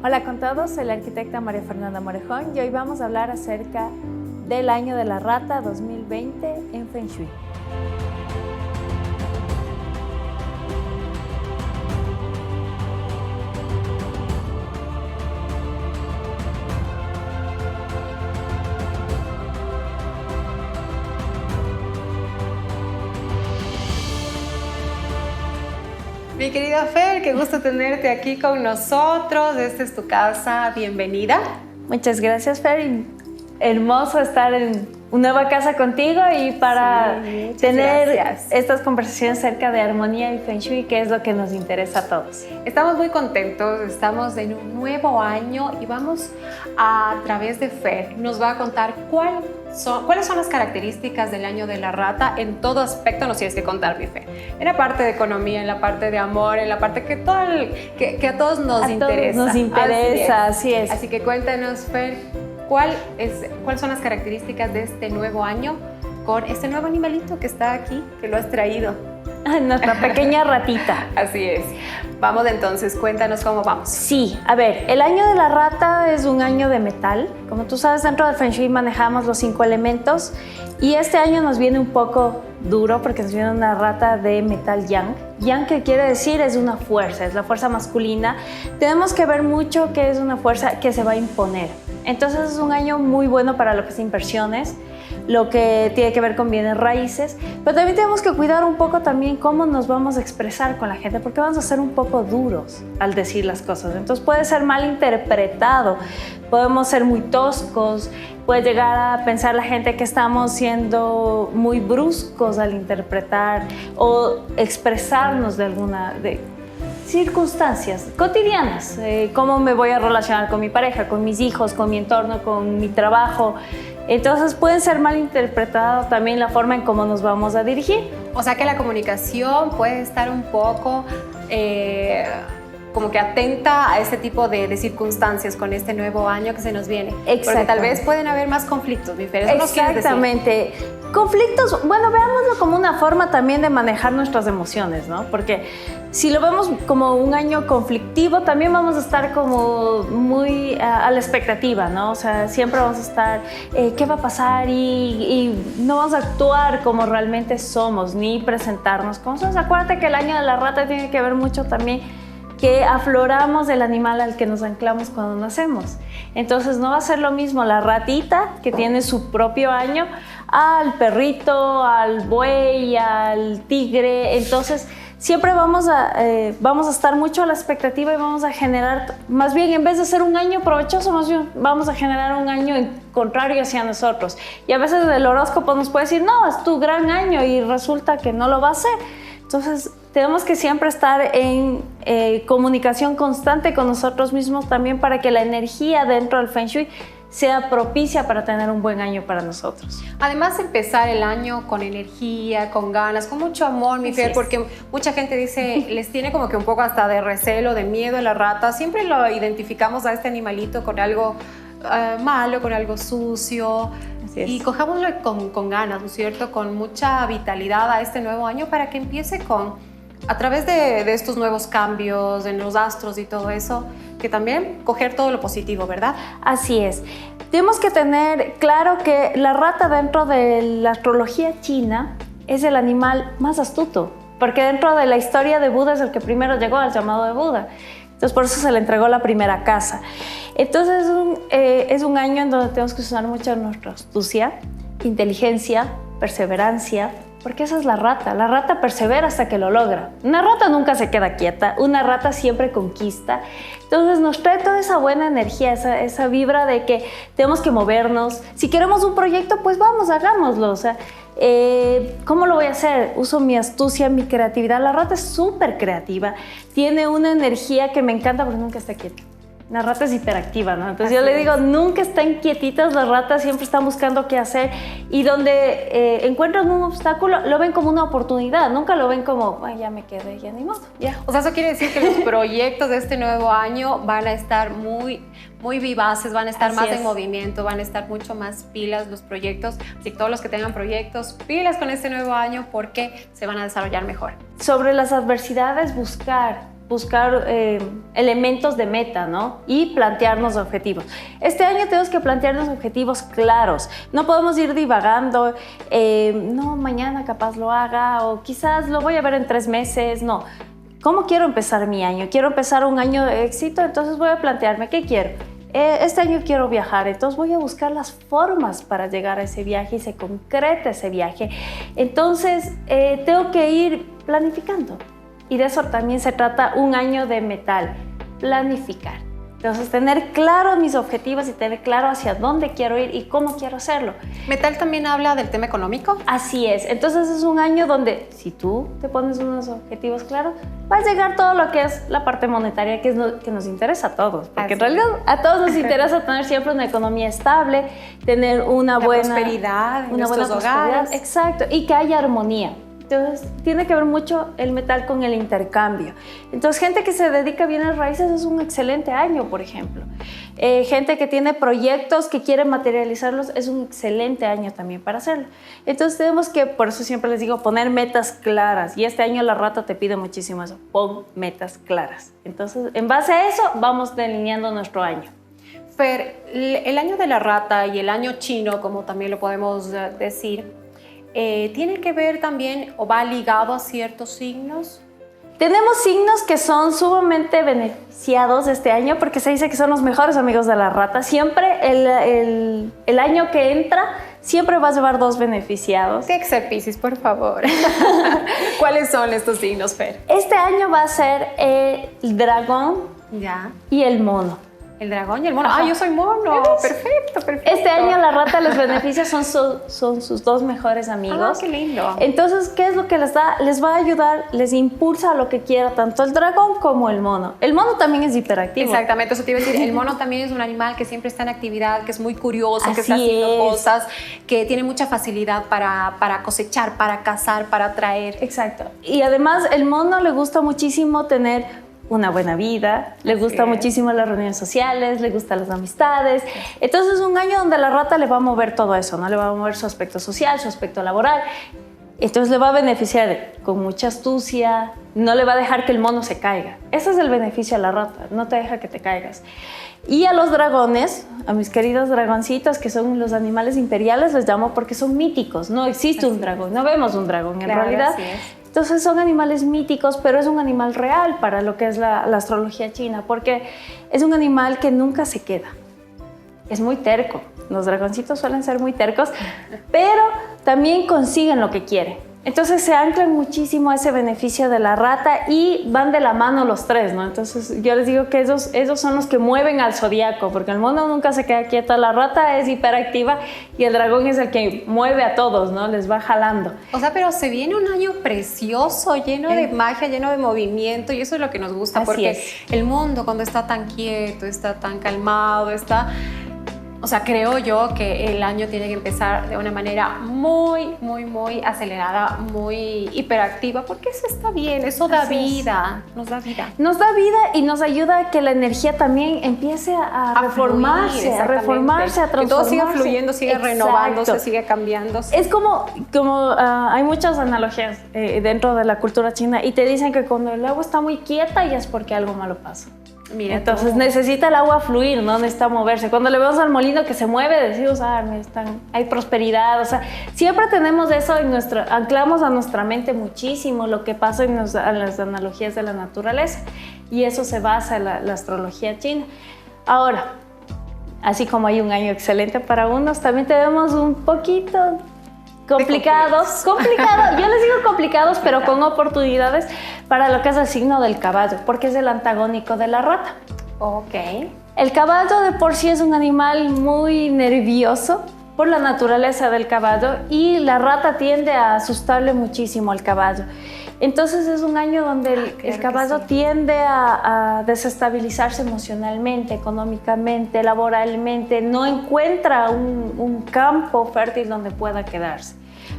Hola con todos, soy la arquitecta María Fernanda Morejón y hoy vamos a hablar acerca del año de la rata 2020 en Feng Shui. Mi querida Fer, qué gusto tenerte aquí con nosotros. Esta es tu casa, bienvenida. Muchas gracias, Fer. Hermoso estar en una nueva casa contigo y para tener estas conversaciones acerca de armonía y Feng Shui, que es lo que nos interesa a todos. Estamos muy contentos, estamos en un nuevo año y vamos a través de Fer, nos va a contar cuáles son las características del año de la rata en todo aspecto. Nos tienes que contar, mi Fer, en la parte de economía, en la parte de amor, en la parte que a todos nos interesa. Nos interesa, así es. Así que cuéntanos, Fer, ¿cuáles son las características de este nuevo año con este nuevo animalito que está aquí, que lo has traído? Nuestra pequeña ratita. Así es. Vamos entonces, cuéntanos cómo vamos. Sí, a ver, el año de la rata es un año de metal. Como tú sabes, dentro del Feng Shui manejamos los 5 elementos y este año nos viene un poco duro porque nos viene una rata de metal yang. Yang, que quiere decir, es una fuerza, es la fuerza masculina. Tenemos que ver mucho que es una fuerza que se va a imponer. Entonces es un año muy bueno para lo que es inversiones, lo que tiene que ver con bienes raíces, pero también tenemos que cuidar un poco también cómo nos vamos a expresar con la gente, porque vamos a ser un poco duros al decir las cosas. Entonces puede ser mal interpretado, podemos ser muy toscos, puede llegar a pensar la gente que estamos siendo muy bruscos al interpretar o expresarnos de circunstancias cotidianas, cómo me voy a relacionar con mi pareja, con mis hijos, con mi entorno, con mi trabajo. Entonces pueden ser mal interpretados también la forma en cómo nos vamos a dirigir. O sea que la comunicación puede estar un poco como que atenta a este tipo de circunstancias con este nuevo año que se nos viene. Porque tal vez pueden haber más conflictos, mi Fer. Exactamente. Conflictos, bueno, veámoslo como una forma también de manejar nuestras emociones, ¿no? Porque si lo vemos como un año conflictivo, también vamos a estar como muy a la expectativa, ¿no? O sea, siempre vamos a estar, ¿qué va a pasar? Y no vamos a actuar como realmente somos, ni presentarnos como somos. Acuérdate que el año de la rata tiene que ver mucho también que afloramos del animal al que nos anclamos cuando nacemos. Entonces no va a ser lo mismo la ratita, que tiene su propio año, al perrito, al buey, al tigre. Entonces siempre vamos a estar mucho a la expectativa y vamos a generar, más bien en vez de ser un año provechoso, más bien vamos a generar un año contrario hacia nosotros. Y a veces el horóscopo nos puede decir, no, es tu gran año, y resulta que no lo va a ser. Entonces tenemos que siempre estar en comunicación constante con nosotros mismos también, para que la energía dentro del Feng Shui sea propicia para tener un buen año para nosotros. Además, empezar el año con energía, con ganas, con mucho amor, mi Fer, porque mucha gente dice, les tiene como que un poco hasta de recelo, de miedo a la rata. Siempre lo identificamos a este animalito con algo malo, con algo sucio. Y cojámoslo con ganas, ¿no es cierto? Con mucha vitalidad a este nuevo año, para que empiece a través de estos nuevos cambios en los astros y todo eso, que también coger todo lo positivo, ¿verdad? Así es. Tenemos que tener claro que la rata dentro de la astrología china es el animal más astuto, porque dentro de la historia de Buda es el que primero llegó al llamado de Buda. Entonces por eso se le entregó la primera casa. Entonces es un año en donde tenemos que usar mucho nuestra astucia, inteligencia, perseverancia, porque esa es la rata. La rata persevera hasta que lo logra. Una rata nunca se queda quieta, una rata siempre conquista. Entonces nos trae toda esa buena energía, esa vibra de que tenemos que movernos. Si queremos un proyecto, pues vamos, hagámoslo. O sea, ¿cómo lo voy a hacer? Uso mi astucia, mi creatividad. La rata es súper creativa, tiene una energía que me encanta porque nunca está quieta. La rata es hiperactiva, ¿no? Entonces yo le digo, nunca están quietitas las ratas, siempre están buscando qué hacer, y donde encuentran un obstáculo, lo ven como una oportunidad, nunca lo ven como, ay, ya me quedé, ya ni modo, ya. O sea, eso quiere decir que los proyectos de este nuevo año van a estar muy vivaces, van a estar más en movimiento, van a estar mucho más pilas los proyectos. Así que todos los que tengan proyectos, pilas con este nuevo año, porque se van a desarrollar mejor. Sobre las adversidades, buscar buscar elementos de meta, ¿no? Y plantearnos objetivos. Este año tenemos que plantearnos objetivos claros. No podemos ir divagando, no, mañana capaz lo haga o quizás lo voy a ver en 3 meses, no. ¿Cómo quiero empezar mi año? Quiero empezar un año de éxito, entonces voy a plantearme, ¿qué quiero? Este año quiero viajar, entonces voy a buscar las formas para llegar a ese viaje y se concreta ese viaje. Entonces, tengo que ir planificando. Y de eso también se trata un año de metal, planificar. Entonces, tener claro mis objetivos y tener claro hacia dónde quiero ir y cómo quiero hacerlo. ¿Metal también habla del tema económico? Así es. Entonces, es un año donde si tú te pones unos objetivos claros, va a llegar todo lo que es la parte monetaria que nos interesa a todos. Porque en realidad a todos nos interesa tener siempre una economía estable, tener una buena prosperidad, una buena prosperidad. Exacto. Y que haya armonía. Entonces, tiene que ver mucho el metal con el intercambio. Entonces, gente que se dedica a bienes raíces es un excelente año, por ejemplo. Gente que tiene proyectos que quiere materializarlos es un excelente año también para hacerlo. Entonces, tenemos que, por eso siempre les digo, poner metas claras. Y este año la rata te pide muchísimo eso. Pon metas claras. Entonces, en base a eso, vamos delineando nuestro año. Fer, el año de la rata y el año chino, como también lo podemos decir, ¿tiene que ver también o va ligado a ciertos signos? Tenemos signos que son sumamente beneficiados este año porque se dice que son los mejores amigos de la rata. Siempre el año que entra, siempre va a llevar 2 beneficiados. Tiene que ser Piscis, por favor. ¿Cuáles son estos signos, Fer? Este año va a ser el dragón y el mono. El dragón y el mono. Ajá. Yo soy mono. Perfecto, perfecto. Este año la rata les beneficia, son sus 2 mejores amigos. Qué lindo. Entonces, ¿qué es lo que les da? Les va a ayudar, les impulsa a lo que quiera tanto el dragón como el mono. El mono también es hiperactivo. Exactamente, eso te iba a decir. El mono también es un animal que siempre está en actividad, que es muy curioso, Así que está haciendo es. cosas, que tiene mucha facilidad para cosechar, para cazar, para atraer. Exacto. Y además, el mono le gusta muchísimo tener una buena vida, le gusta muchísimo las reuniones sociales, le gustan las amistades. Entonces es un año donde la rata le va a mover todo eso, ¿no? Le va a mover su aspecto social, su aspecto laboral. Entonces le va a beneficiar con mucha astucia, no le va a dejar que el mono se caiga. Ese es el beneficio a la rata, no te deja que te caigas. Y a los dragones, a mis queridos dragoncitos, que son los animales imperiales, les llamo porque son míticos. No existe un dragón, no vemos un dragón en realidad. Entonces son animales míticos, pero es un animal real para lo que es la astrología china, porque es un animal que nunca se queda. Es muy terco. Los dragoncitos suelen ser muy tercos, pero también consiguen lo que quieren. Entonces se anclan muchísimo a ese beneficio de la rata y van de la mano los 3, ¿no? Entonces yo les digo que esos son los que mueven al zodiaco, porque el mono nunca se queda quieto, la rata es hiperactiva y el dragón es el que mueve a todos, ¿no? Les va jalando. O sea, pero se viene un año precioso, lleno de magia, lleno de movimiento, y eso es lo que nos gusta, porque el mundo cuando está tan quieto, está tan calmado, o sea, creo yo que el año tiene que empezar de una manera muy, muy, muy acelerada, muy hiperactiva, porque eso está bien, eso da vida, nos da vida. Nos da vida y nos ayuda a que la energía también empiece a reformarse, a transformarse. Que todo siga fluyendo, siga renovándose, siga cambiándose. Es como hay muchas analogías dentro de la cultura china y te dicen que cuando el agua está muy quieta ya es porque algo malo pasa. Mira, entonces necesita el agua fluir, no necesita moverse. Cuando le vemos al molino que se mueve, decimos, hay prosperidad. O sea, siempre tenemos eso anclamos a nuestra mente muchísimo lo que pasa en las analogías de la naturaleza. Y eso se basa en la astrología china. Ahora, así como hay un año excelente para unos, también tenemos un poquito complicados, yo les digo complicados, pero con oportunidades para lo que es el signo del caballo, porque es el antagónico de la rata. Ok. El caballo de por sí es un animal muy nervioso por la naturaleza del caballo y la rata tiende a asustarle muchísimo al caballo. Entonces es un año donde el caballo tiende a desestabilizarse emocionalmente, económicamente, laboralmente, no encuentra un campo fértil donde pueda quedarse.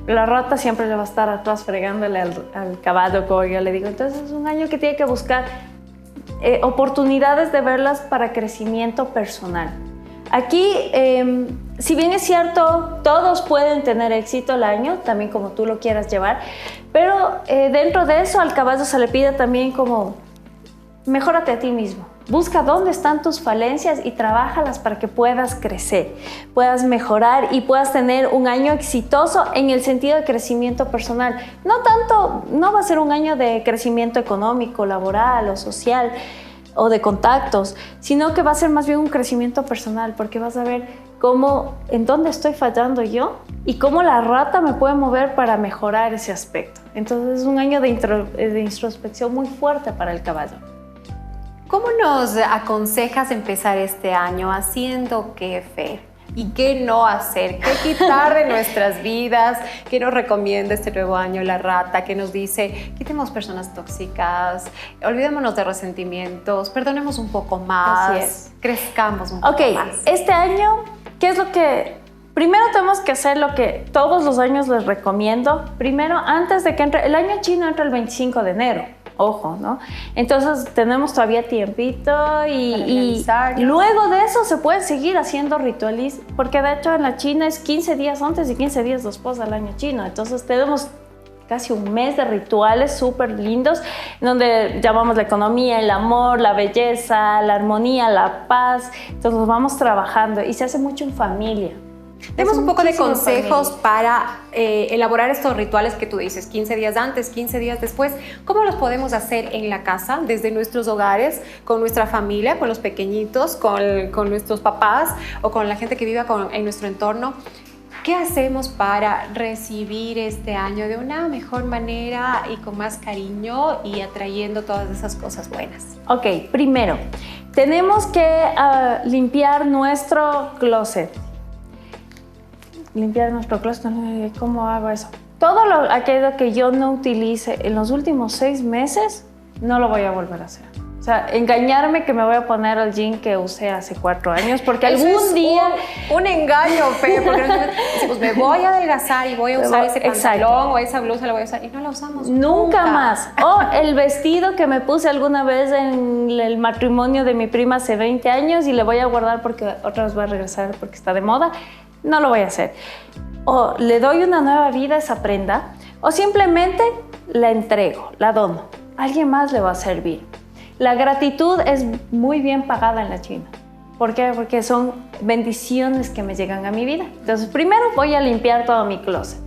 La rata siempre le va a estar atrás fregándole al caballo, como yo le digo. Entonces es un año que tiene que buscar oportunidades de verlas para crecimiento personal. Aquí, si bien es cierto, todos pueden tener éxito el año, también como tú lo quieras llevar, pero dentro de eso al caballo se le pide también como mejórate a ti mismo. Busca dónde están tus falencias y trabájalas para que puedas crecer, puedas mejorar y puedas tener un año exitoso en el sentido de crecimiento personal. No va a ser un año de crecimiento económico, laboral o social o de contactos, sino que va a ser más bien un crecimiento personal, porque vas a ver en dónde estoy fallando yo y cómo la rata me puede mover para mejorar ese aspecto. Entonces es un año de introspección muy fuerte para el caballo. ¿Cómo nos aconsejas empezar este año? ¿Haciendo qué, Fer? ¿Y qué no hacer? ¿Qué quitar de nuestras vidas? ¿Qué nos recomienda este nuevo año la rata? ¿Qué nos dice? Quitemos personas tóxicas, olvidémonos de resentimientos, perdonemos un poco más, así es, crezcamos un poco más. Este año, ¿qué es lo que...? Primero tenemos que hacer lo que todos los años les recomiendo. Primero, antes de que entre... El año chino entra el 25 de enero. Ojo, ¿no? Entonces tenemos todavía tiempito y luego de eso se puede seguir haciendo rituales, porque de hecho en la China es 15 días antes y 15 días después del año chino. Entonces tenemos casi un mes de rituales súper lindos, donde llamamos la economía, el amor, la belleza, la armonía, la paz. Entonces nos vamos trabajando y se hace mucho en familia. Demos un poco de consejos para elaborar estos rituales que tú dices, 15 días antes, 15 días después. ¿Cómo los podemos hacer en la casa, desde nuestros hogares, con nuestra familia, con los pequeñitos, con nuestros papás o con la gente que viva en nuestro entorno? ¿Qué hacemos para recibir este año de una mejor manera y con más cariño y atrayendo todas esas cosas buenas? Ok, primero, tenemos que limpiar nuestro closet. Limpiar nuestro closet, ¿cómo hago eso? Todo aquello que yo no utilice en los últimos 6 meses, no lo voy a volver a hacer. O sea, engañarme que me voy a poner el jean que usé hace 4 años, porque algún día... Un engaño, Fe, porque decimos, me voy a adelgazar y voy a usar ese pantalón o esa blusa, la voy a usar, y no la usamos nunca más. O el vestido que me puse alguna vez en el matrimonio de mi prima hace 20 años y le voy a guardar porque otra vez va a regresar porque está de moda. No lo voy a hacer. O le doy una nueva vida a esa prenda, o simplemente la entrego, la dono. Alguien más le va a servir. La gratitud es muy bien pagada en la China. ¿Por qué? Porque son bendiciones que me llegan a mi vida. Entonces, primero voy a limpiar todo mi closet.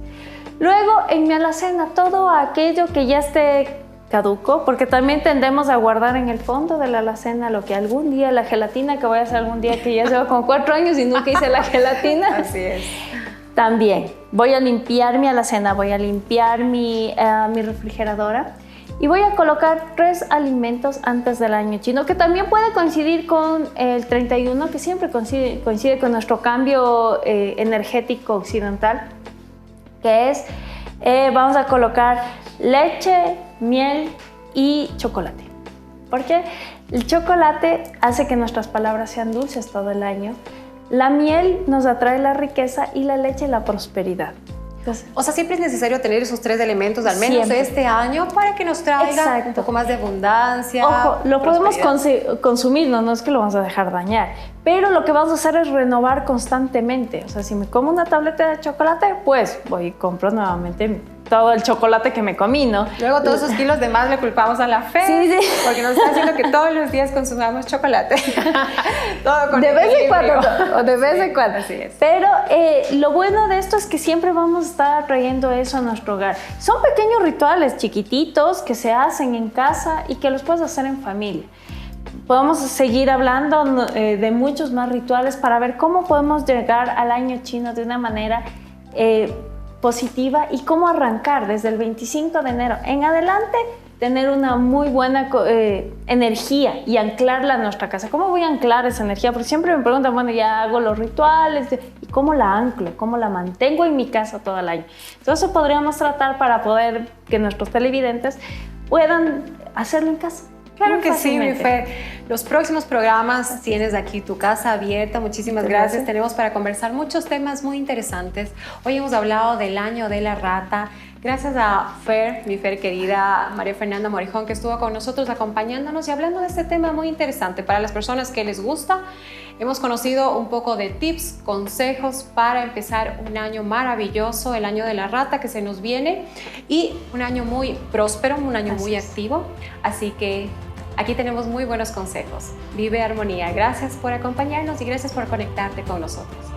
Luego, en mi alacena, todo aquello que ya esté caduco, porque también tendemos a guardar en el fondo de la alacena lo que algún día, la gelatina que voy a hacer algún día, que ya llevo con 4 años y nunca hice la gelatina. Así es. También voy a limpiar mi alacena, voy a limpiar mi refrigeradora y voy a colocar 3 alimentos antes del año chino, que también puede coincidir con el 31, que siempre coincide con nuestro cambio energético occidental, que es, vamos a colocar leche, miel y chocolate. Porque el chocolate hace que nuestras palabras sean dulces todo el año. La miel nos atrae la riqueza y la leche la prosperidad. Entonces, o sea, siempre es necesario tener esos 3 elementos, al menos siempre, este año, para que nos traiga un poco más de abundancia. Ojo, lo podemos consumir, no es que lo vamos a dejar dañar, pero lo que vamos a hacer es renovar constantemente. O sea, si me como una tableta de chocolate, pues voy y compro nuevamente todo el chocolate que me comí, ¿no? Luego todos esos kilos de más le culpamos a la Fe, sí. Porque nos está haciendo que todos los días consumamos chocolate. Todo con de vez en cuando. Así es. Pero lo bueno de esto es que siempre vamos a estar trayendo eso a nuestro hogar. Son pequeños rituales chiquititos que se hacen en casa y que los puedes hacer en familia. Podemos seguir hablando de muchos más rituales para ver cómo podemos llegar al año chino de una manera positiva y cómo arrancar desde el 25 de enero en adelante, tener una muy buena energía y anclarla en nuestra casa. ¿Cómo voy a anclar esa energía? Porque siempre me preguntan, bueno, ya hago los rituales, ¿y cómo la anclo? ¿Cómo la mantengo en mi casa todo el año? Entonces podríamos tratar para poder que nuestros televidentes puedan hacerlo en casa. Claro que sí, mi Fer. Los próximos programas tienes aquí tu casa abierta. Muchísimas gracias. Tenemos para conversar muchos temas muy interesantes. Hoy hemos hablado del año de la rata. Gracias a Fer, mi Fer querida, María Fernanda Morijón, que estuvo con nosotros acompañándonos y hablando de este tema muy interesante para las personas que les gusta. Hemos conocido un poco de tips, consejos para empezar un año maravilloso, el año de la rata que se nos viene, y un año muy próspero, un año muy activo. Así que Aquí tenemos muy buenos consejos. Vive armonía. Gracias por acompañarnos y gracias por conectarte con nosotros.